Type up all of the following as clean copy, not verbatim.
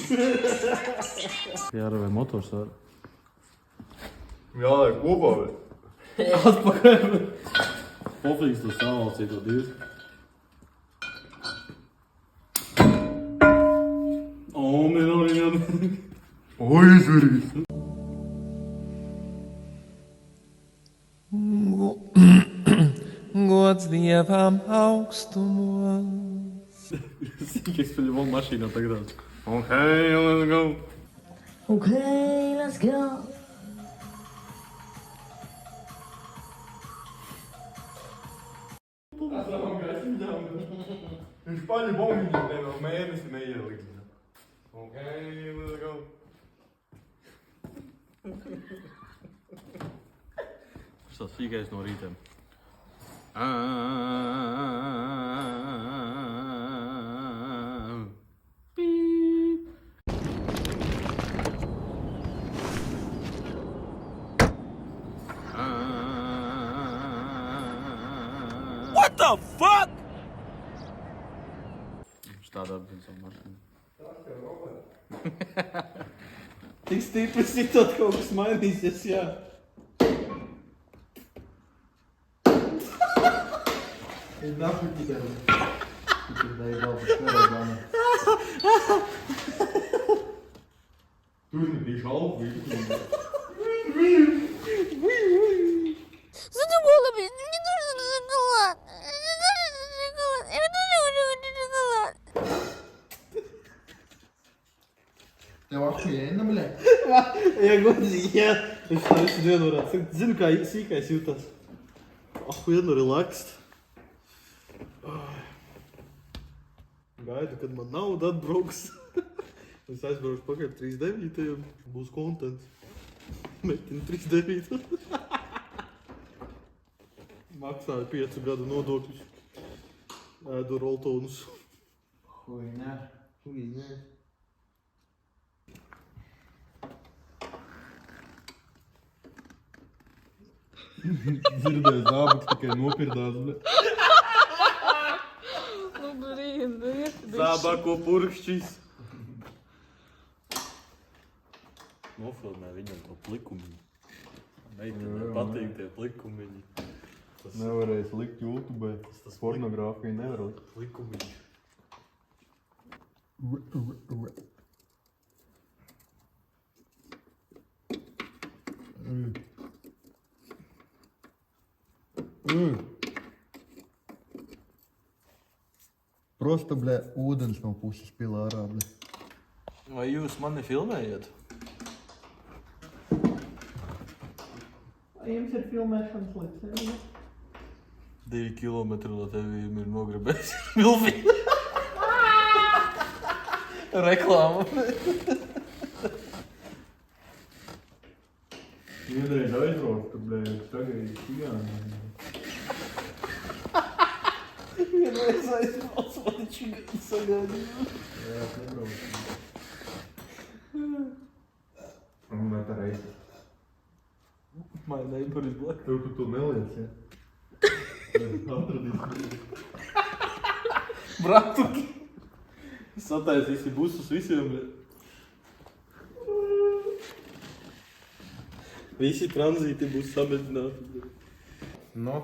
Jārā vai motors var? Jā, lai kopā, bet... Atpakaļ. Pofīgs tu stāvalcī to divas. Oi, zvirgis! Gods Dievam augstumos. Sīkais pēc vēl mašīnā tagad. Okay, let's go! Okay, let's go. Viņš paļi bombiņu, vēl mēnesi neieliks. Okay, let's go! Tas sīkais no rītiem. What the fuck? Štādā bija savu mašīnu. Tik stiprs ir tad kaut kas mainīsies, jā. Ir nahuj tikai. Tikai dai galvas neredāma. Tur nebija šalbu, Задумала, блин, мне нужен шоколад. Мне нужен шоколад. Я люблю шоколад. Tev ahujiena, bļē. Ja godīgi, jā. Viņš tā visu dienu varētu sakt. Zinu, kā sīkais jūtas. Ahujiena relaxed. Gaidu, kad man nauda atbrauks. Es aizbraukšu pakaļ 3.9. un būs kontents. Metin 3.9. Maksāju 5 gadu nodokļus. Ēdu roltonus. Huinē. Huinē. Dzirdēju zābaks, tikai nopirdās, bļē. Ну, блин, ну я Zābako purkšķis. Nofilmē viņam to plikumiņu. Meitenē patīk tie plikumiņi. Nevarēs likt YouTube, tas pornogrāfiju nevar likt. Plikumiņi. Prosta, bļē, ūdens no puses pilā ārā, bļē. Vai jūs mani filmējat? Vai jums ir filmēšanas licencija? 2 kilometri no tevīm ir nogribējis milvi. Reklāma. Vienreiz aizbraukt, ka, bļē, tagad ir čigāni. Vienreiz aizbrauc, man čigāni sagaidīju. Jā, es nebraucu. Un vai tā reizi? My neighbor is black. Tev tu to neliec, ja? Atradīs. Bratuki. Sataisīsi busus visiem. Visi tranzīti būs samedināti. No,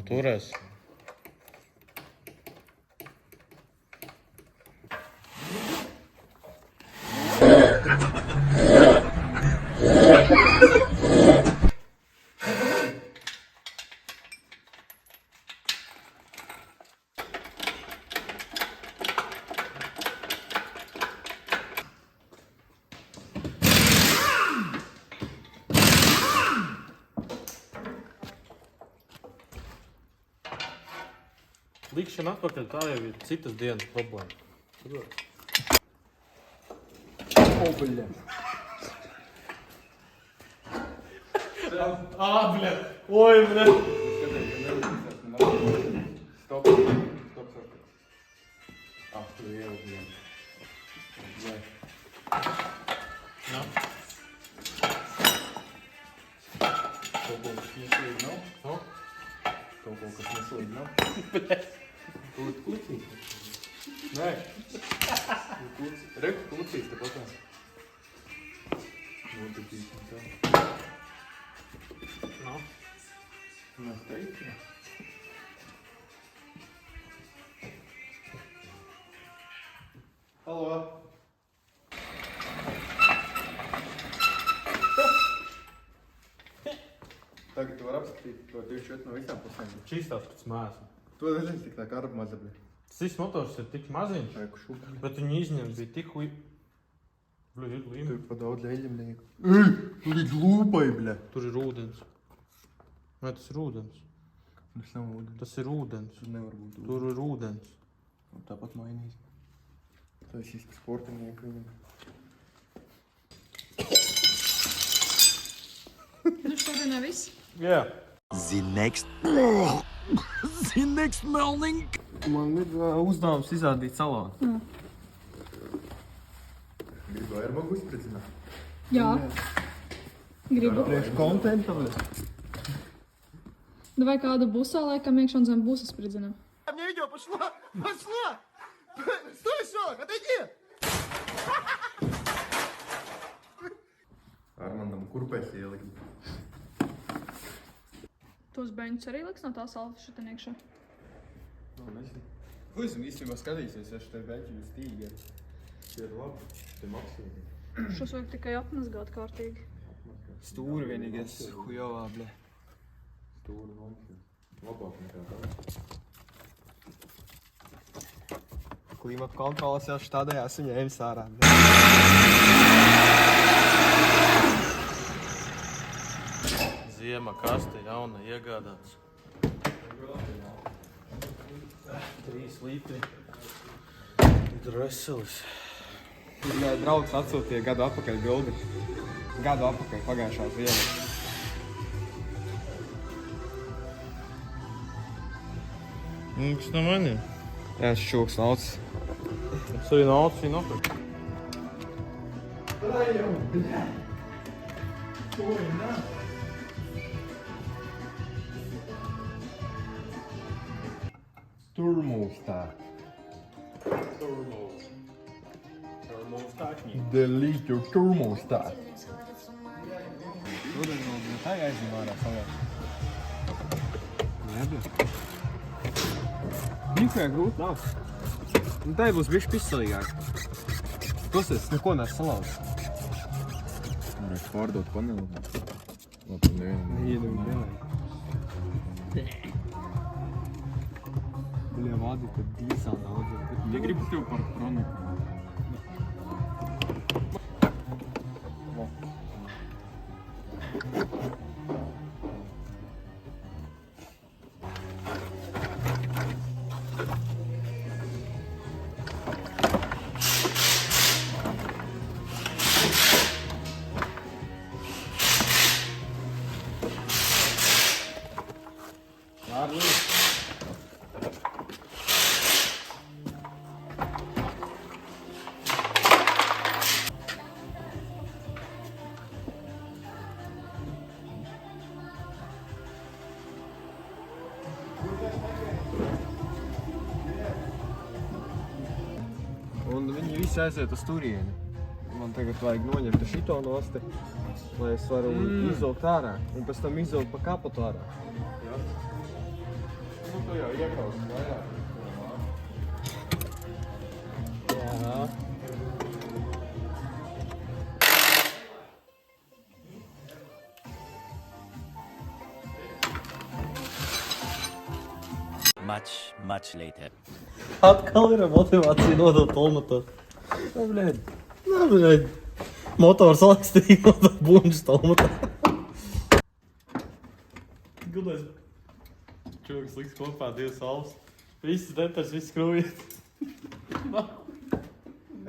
turēs. Likšana atpakaļ, tā jau ir citas dienas problēma. O, bļē. Bļa! Oi, bļa! Stop. Ah, tu jau vien. Nē. No. Kaut ko, kas neslīd nav? No? Kaut ko, kas neslīd nav? Kaut klikni. Nē. Reku pucīs te patā. Notitīsim tā. No. Mēs teicu. Halo. Tagad tu vari apskatīt to 24 no visām pusēm. Čistās pēc mēslu. To nezinu, tik tā karba maza bija. Šis motors ir tik maziņš, Reku šūkali. bet viņi izņem bija tik līmeni. Tur pa daudz leļiem lieku. Ej, tu līdz lūpai, bļa. Tur ir ūdens. Vai tas ir ūdens? Tas nav ūdens. Tas ir ūdens. Tur nevar būt ūdens. Tur ir ūdens. Tāpat mainīs. Tā ir šis sportinieki viņam. Nu šodien viss. Jā. The next morning. Man ir uzdevums izrādīt salātu. Gribu airbagu uzspridzināt. Jā. Gribu. Priekš kontentam. Vai kādu busā laikam iekšā un zem busas spridzinām? Мне видео пошло! Пошло! Стой, шок, отойди! Armandam kurpēs ielikt. Tos beņus arī liks no tā salvas šitien iekšā. Uzim, īstenībā skatīsies, ja šitai beļķi ir stīgi. Tie ir labi. Tie maksimumi. Šos vajag tikai apmazgāt kārtīgi. Stūri vienīgais hujovā, bļa. Stūri nomsi. Labāk nekā tā. Klimata kontrolas jau štādējās viņa ēmas ārā. Ziema kaste jauna iegādāts. 3 litri. Dreselis. Draugs atsūtīja gadu atpakaļ bildi. Gadu atpakaļ pagājušā ziema. Kas nav manī? Jā, šķūks naucis. Tas arī naudas viņa nopirkt. Thermostat. Delete your thermostat. Šodien vēl tā jāizņem ārā salāt. Nē, bļa. Nīkajā grūti nav. Un tā būs bišķi pisalīgāk. Klausies, neko nes salauzt. Varētu pārdot paneli. Labi, nevienu. Bļa, vādi, ka dīsā daudz. Ja gribu tev par kroniku. Un viņi visi aiziet uz turieni. Man tagad vajag noņemt šito nosti, lai es varu izvilkt ārā. Un pēc tam izvilkt pa kapotu ārā. Nu, tu jau iekraus vairāk. Jā. Much later. Atkal ir motivācija nodot tolmatā. Nā, bļēd. Motors lakstīja nodot bunžas tolmatā. Gudais. Čūks liks kopā 2 salvas. Visas detaļas, viss skrūjiet.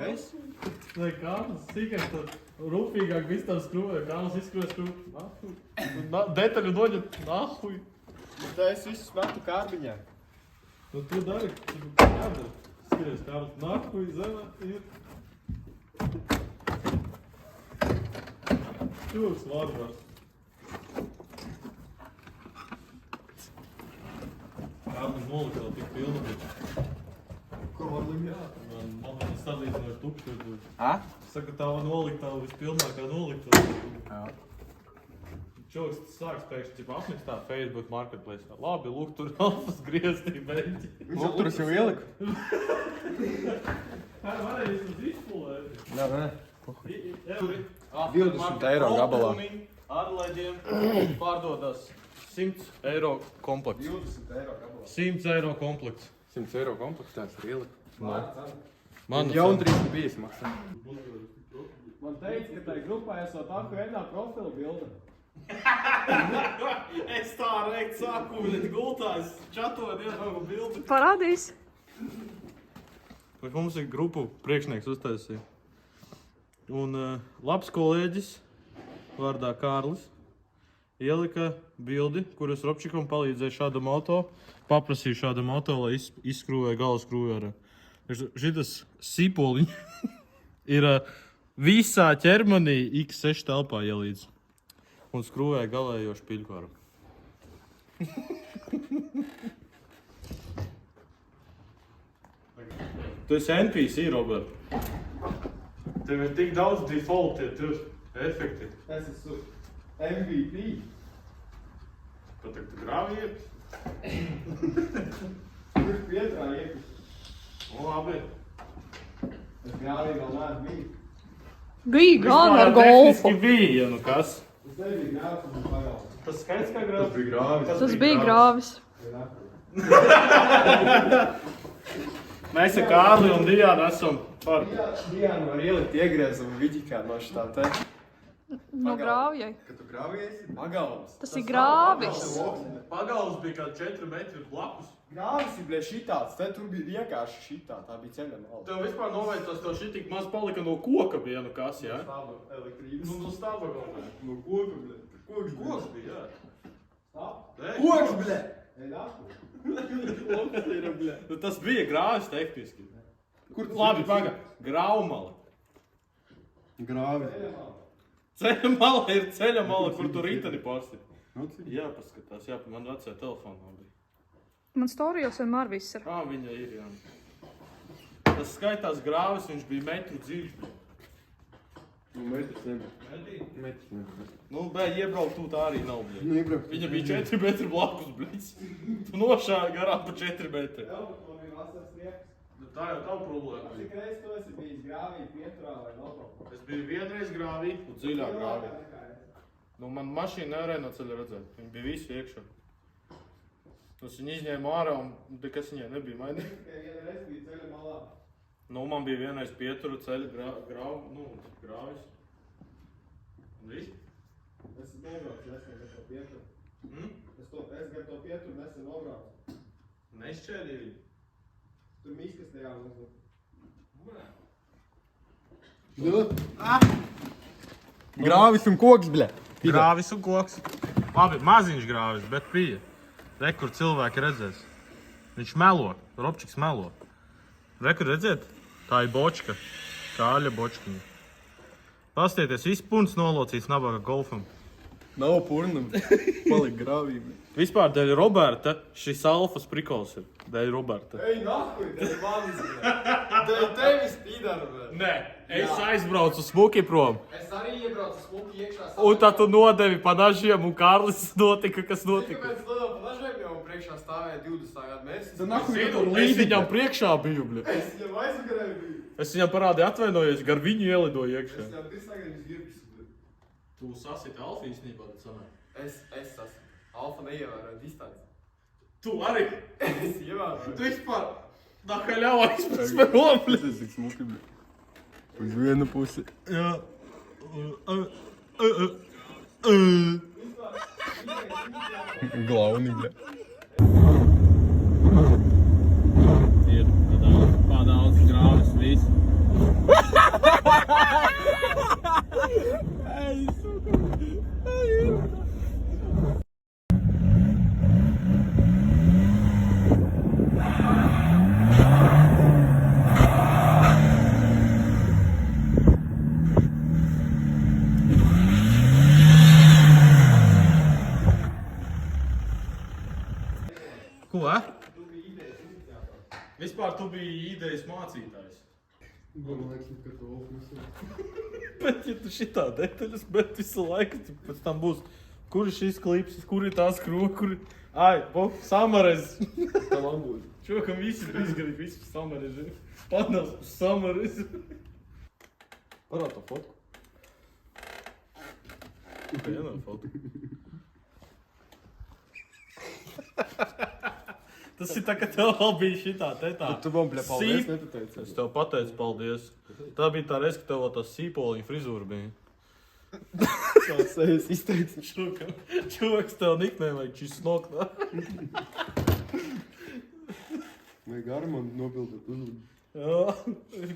Es? Nē, Kārlis, tikai tad rūpīgāk viss tam skrūvē. Kārlis izskrūvē skrūvē. Detaļu noņem. Nahuj. Tā es visu metu kārbiņā. Nu, tu dari, tu jādara. Skaties, Kārlis, nahuj, zemē ir. Čūks vārvars. Kārlis nolika vēl tik pilnu. Ko man Man viņa sadīdzināja tukšotu. Ā? Saka, tā noliktavu vispilnākā noliktavu. Jā. Čoks sāks pēkšņi, tipa apnikstā Facebook Marketplace. Labi, lūk, tur alfas grieztī beļķi. Nu, tur es jau ieliku. Kā varēja uz izpulēt? Nē. 20 eiro gabalā. Adelaidiem pārdodas 100 eiro komplekts. 20 eiro gabalā. 100 eiro komplekts. 100 eiro komplekts tāds ir ieliku. Man Jaun 350 maksā. Man teica, ka tai grupā esot aku vienā profilu bilde. Es tā reikt sāku, bet gultā es čatoju ieraugu bildi. Parādīs. Mums ir grupu priekšnieks uztaisīja. Un labs kolēģis, vārdā Kārlis, ielika bildi, kuras Robčikam palīdzēja šādam auto. Paprasīju šādam auto, lai izskrūvēja gala skrūvjārā. Šitas sīpoliņi ir visā ķermenī X6 telpā ielīdz. Un skrūvēja galējo špiļkāru. Tu esi NPC, Robert. Tev ir tik daudz default, tur efekti. Es esmu MVP. Pat tu grāvi iet? Kurš pietrā iekļūt? Nu, labi. Es grāvī vēl neesmu bijis. Bija gan ar golfu. Tehniski bija, ja nu kas. Es nebiju grāvis un pagāvis. Tas skaits kā grāvi? Tas bija grāvis. Tas bija grāvis. Mēs ar Kārli un Diānu esam par... Diānu var ielikt iegriezumu viģikā no šitām te. No grāvjai. Kad tu grāvies, pagalvs. Tas ir grāvis. Pagals bija kā 4 metri blakus. Grāvis ir, bļē, šitāds. Te tur bija vienkārši šitā. Tā bija ceļa malda. Tev vispār noveicās, tev šitik maz palika no koka bija, nu kas, jā? Stāba elektrības. Nu, no stāva galvē. No koka, bļē. Koks bija, jā. Stāba? Ei, Koks, bļē! Ei, nāku. Nu, tas bija grāvis tehniski. Kur tu Labi, paga. Graumala. Grāvis. Ceļa mala ir ceļa mala, kur tu riteni pārsti. Nu, cik? Jā, paskatās, jā, man vecajā telefonā bija. Man storijos vienmēr viss ir. Viņa ir, jā. Tas skaitās grāvis, viņš bija metru dziļš. Nu, metrs nebija. Metrs nebija. Nu, bet iebraukt tu tā arī nav, bļa. Nu, iebraukt. Viņa bija 4 metri blakus, bļic. Tu nošāji garām pa 4 metri. Jā, bet man bija vasaras liekas. Tā jau tavu problēma. Cik reiz tu esi bijis grāvī, pieturā vai vēl kaut ko? Es biju vienreiz grāvī un dziļā grāvī. Nu, man mašīna nevarēja no ceļa redzēt. Viņi bija visi iekšā. Es viņu izņēmu ārā un nekas viņai nebija mainīgi. Tikai viena reiz bija ceļa malā. Nu, man bija vienreiz pieturu ceļa grāvis. Un viss? Es nobraucu nesen gar to pieturu. Es gar to pieturu nesen nobraucu. Nešķēdīja viņu? Tur miskas tajā uzlikt. Grāvis un koks, bļē. Grāvis un koks. Labi, maziņš grāvis, bet bija. Re, kur cilvēki redzēs. Viņš melo, Robčiks melo. Re, kur redziet? Tā ir bočka. Kāļa bočkiņa. Pastieties, viss punts nolocīts nabaga golfam. Nav purnam. Palik grāvī, bļē. Vispār dēļ Roberta šis alfas prikols ir. Dēļ Roberta. Ej, nahuj, tev manis, bļē. Tev tevis pīdara, bļē. Nē, es aizbraucu smuki prom. Es arī iebraucu smuki iekšā. Un tad tu nodevi pa dažiem un Kārlis notika, kas notika. Kāpēc tu pa dažiem jau priekšā stāvēja 20. gadu mērķis? Es viņam priekšā biju, bļa. Es viņam aizvakarēju biju. Es viņam parādīju atvainojos, gar viņu ielidoju Es iekšā. viņam 3 tagad zirpis, bļē. Tu sasiti alfa īstenībā, tad sanāk. Es esmu. Alfa neievēroja distanci. Tu arī? Es ievēroju. Tu vispār nakaļāvā izpēc par opli. Tas ir tik smuki, bļē. Uz vienu pusi. Jā. Glauni, bļē. Ir padaudz grāvis viss. Ko? Vispār tu biji idejas mācītājs. Man liekas, ka tu ofisē. Bet, ja tu šitā detaļas, bet visu laiku pēc tam būs, kur ir šis klips, kur ir tās kroka, kur ir... Ai, samarez. Tā man būtu. Čokam visi ir izgalīgi, visi samarez. Padnās samarez. Parād to fotku. Vienā fotu. Tas ir tā, ka tev vēl bija šitā, te tā. Tu man, bļa, paldies, Sīp- nepateici. Es tev pateicu paldies. Tā bija tā reize, ka tev vēl tas sīpoliņa frizūra bija. Tās sejas izteici. Čoks tev niknē vajag šis noknā. Vai Garmanu nopildīt uzvadu. Jā,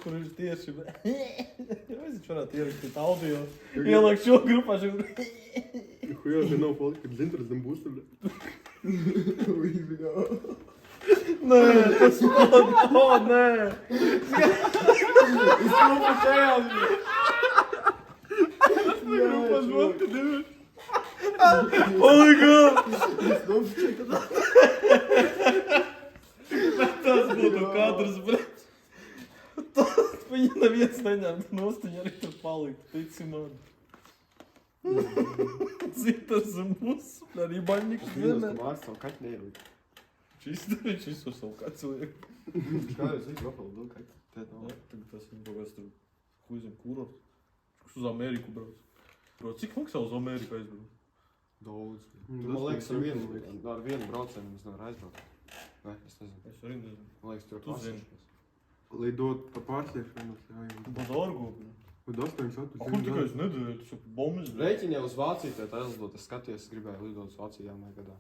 kur ir tieši. Es varētu ierakstīt audio. Ielāk šo grupā. Хуя, ты nav fotka, kad zintras zem būs, bļa. Nē, tas man, nē. Grupas vodka, divi. Oh my god! Tas būtu kadrs, bļet. Viņa neviens neņemtu nost, viņa arī tur paliktu, tici man. Citars un mūs, arī baņķis vienē. Mārs savu kaķi neierūt. Viņš visu savu kacu liek. Kā jūs visu apelu vēl kaķi? Tēt nav. Tagad tas ir kaut kas tur, huizim kurorts. Kas uz Ameriku brauc. Bro, cik maksā uz Ameriku aizbrauc? Daudz. Nu, Tu, man tas liekas, liekas, ar vienu braucienu mums nevar aizbraukt. Nē, es nezinu. Es arī nezinu. Man liekas, tur Tu zini. Lidot pa pārsiešanos, jā, jā. Bazārgu. Uz 8 šatu. A kur tikai es nedēļu, tas ir bombas. Rēķini jau uz Vāciju tā aizlidot. Es skatījos, es gribēju lidot uz Vāciju jaunajā gadā.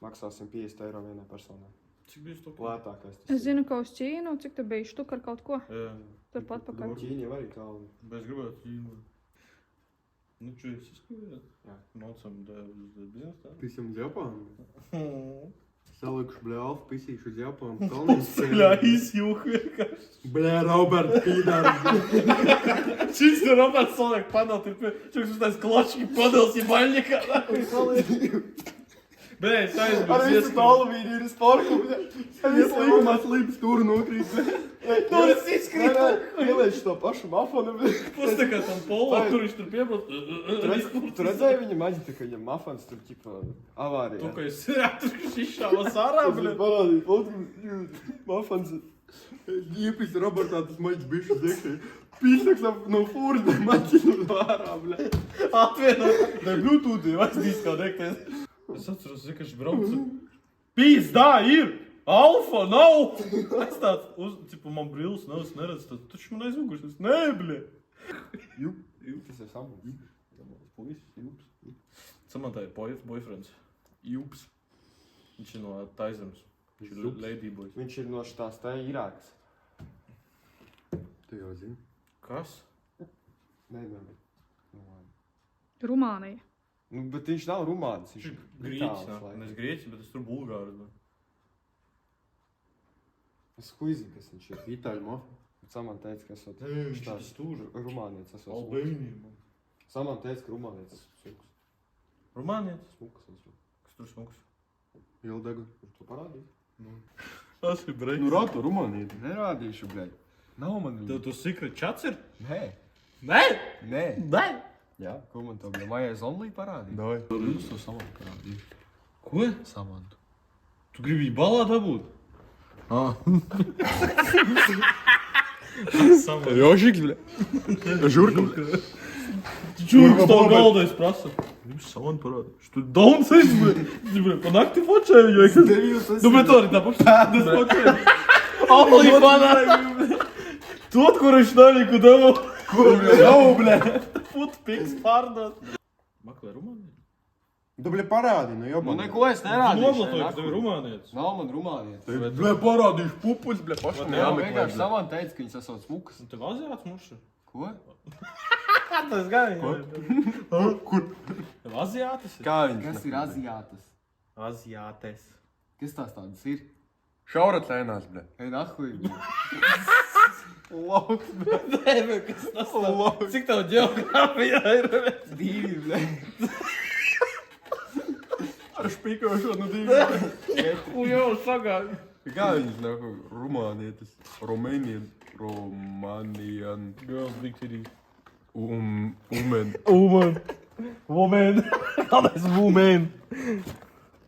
Maksā 150 eiro vienai personai. Cik bija to? Lētākais tas Es zinu, ka uz Ķīnu, cik tu biji štukar kaut ko. Jā, Turpat pakaļ. Ķīņa jau arī kalni. bet es gribētu ķīnu. Nu, čujas, es gribētu. Jā. Nocam uz biznesu. Pisam uz Japānu. Tā. Salikuši, bļa, Alfa pisīšu uz Japānu. Kalnīs Bļā, izjūk vienkārši. Bļa, Robert Pīdārs. Šis ir Roberts Solek panelt, ir čuks uz tās kločki panels, ja baļņikā. Bē, es aizbraucu. Alumīni ir uz parku. Es līgumā slīpas tūru nokrīt. Tur es izkrītu. Ieliešu to pašu mafonu. Tas tā kā tam polo, tur viņš tur piebrauc. Tu redzēji viņa maģita, ka viņam mafons tur ķipa avārijā. Tu, ka es atradu šišāvas ārā, Es bļa. parādīju fotku. Mafons. Iepis Robertā tas maģis bišas iekšē. Pīsaks no fūras, ne maģinu no ārā, bļa. Atvienot. Ne, Bluetooth, jau aizdīs kā dekties. Es atceros, ka viņš brauca. Pīzdā ir! Alfa nav! Es tāds, cipu, man brīlis nav, es neredzu, tad taču man aizmuguši. Es nē, bļa. Tas ir samums. Puisis, jūps. Samantā ir boyfriends. Jūps. Viņš ir no Taizemes. Viņš ir ladyboys. Viņš ir no šitās tā Irākas. Tu jau zini. Kas? Nē. Rumānija. Nu, bet viņš nav rumānis. Viņš ir grieķis, ne grieķis, bet es tur bulgāris. Es huizinu, kas viņš ir. Itāļu mafu. Bet Saman teica, ka esot Viņš ir šitās stūra. rumānietis. Esot Albēnija. Saman teica, ka rumānietis smuks. Rumānietis? Smuks esot. Kas tur smuks? Ildegu. Kur tu parādīji? Tas ir breiks. Nu, rātu Rumāniju. Nerādīšu, bļaļ. Nav man Tev tu secret chats ir? Nē. Nē! Nē. Nē! Jā, ko man to bija? Maijai Zonlī parādīja? Dai. Jūs to Samantu parādīju. Ko? Samantu. Tu gribi balā dabūt? Samā. Jožiks, bļa. Žurka, bļa. Čūks tev galdais prasa. Viņš saman parāda. Viņš tur dauns esi, bļa. Pa nakti fočēju, jo es... Nu, bet to arī tā pašas fočēju. Alī panāja. Tot, kur viņš navīku devu. Kur bļa nav, bļa. Footpics pārdot. Maklē Rumāniju? Tu, bļa, parādi, nu, Nu, jobam. neko es nerādīšu. Noblatoju, ka tev ir rumānietis. Nav man rumānietis. Bļa, parādīšu pupus, bļa, pašam Jā, jāmeklē, vienkārši bļa. Saman teica, ka viņš esot smuks. Un tev aziāts muša? Ko? Tas gan ir. Kur? Tev aziātis ir? Kā viņš? Kas ir aziātas? Aziātes. Kas tās tādas ir? Šaurat lēnās, bļa. Ej, nahuj. Lauks, bļa. Nē, bet kas tas nav? Cik tev ģeogrāfijā ir? Divi, bļa. Ar špikošo no divi. Ku jau sagāju. Kā viņas nāk? Rumānietis. Romanian. Girls, big titties. Umen. Woman. Kādais woman?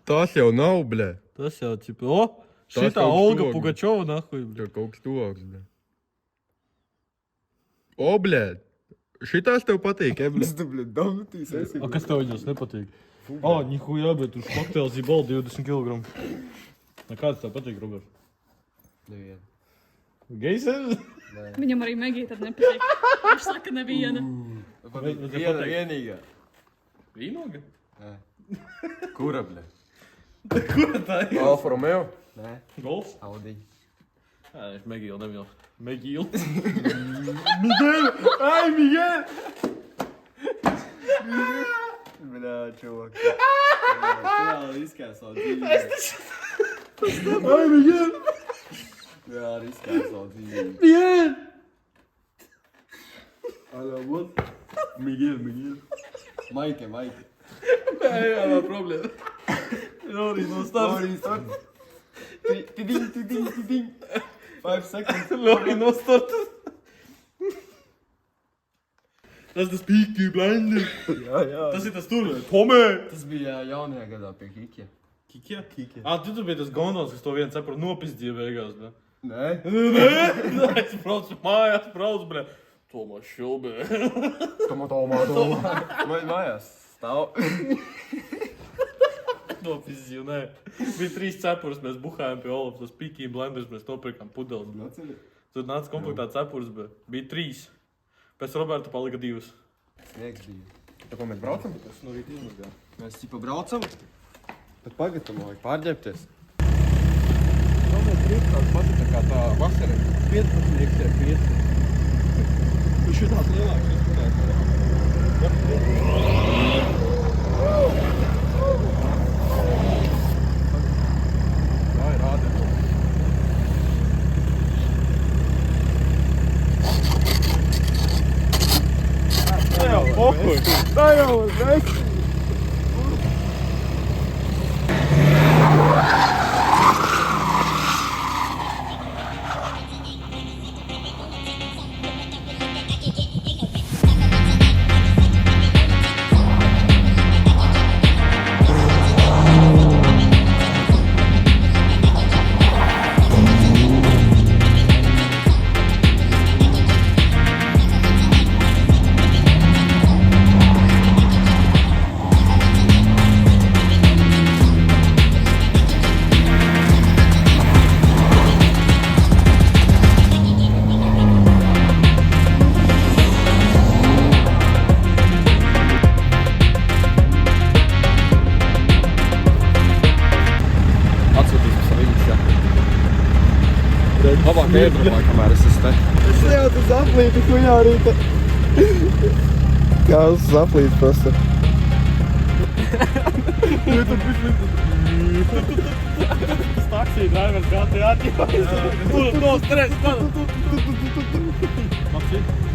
Tas jau nav, bļē. Tas jau, tipa, o! Tas Šitā kaut kas Olga tuvāk. Pugačova, nahuj, bļa. Tev kaut kas tuvāks, bļē. O, bļē. Šitās tev patīk, ebļē. Es tev, bļet, domnutīs esi. A kas tev viņos nepatīk? O, nihuja, bet uz kokteils ir bal 20 kg. Kāds tev patīk, Robert? Nevienu. Geisers? Viņam arī Megija tad nepatīk. Viņš saka neviena. Viena vienīgā. Vīnoga? Kura, bļē? Kura tā ir? Alfa Romeo. Nē, Golfs? Audi. Jā, viņš Megīlu nemīl. Megīlu. Miguel! Ai, Miguel! Bļā, čuvak. Jā, riskēs savu dzīvi. Ai, Miguel! Jā, riskēs savu dzīvi. Miguel! Alā, what? Miguel. Maike. Jā, nav problēma. Lorī no starta. Lorī, start. Tiding. 5 seconds. Lorī no starta. Tas tas Peaky Blinders. Jā. Tas ir tas tur, Tomē! Tas bija jaunajā gadā pie Kikja. Kikja? Tu tur bija tas gondons, kas to viens cepuru nopizdīja beigās, bļa. Nē? Nē, es braucu mājās, bļa. Tomā šilbē. Tomā. Man mājās stāv. Nopizdīju, nē. Bija 3 cepurus, mēs buhājām pie Olafa, tas Peaky Blinders, mēs nopirkām pudeles, bļa. Tur nāca komplektā cepurs, bļa. Bija 3. Pēc Roberta palika 2. Sniegs bija. Tā ko mēs braucam? Tas no rīta izmazgā. Mēs tipa braucam. Tad pagatam, vajag pārģēpties. Tā mēs brīvkās pati tā kā tā vasara. 15 iekšē 5. Tu šitās lielāks izskatās. Tā ir rāda. Tā jau, pohuj! Tā jau uz veci! Labāk iedrumā, kamēr es esmu te. Es jau tas aplīti, kuņā rīta. Kā uz aplīti prasa. Tas taksī drivers kā te atjaujas. No stresa, man. Maksim.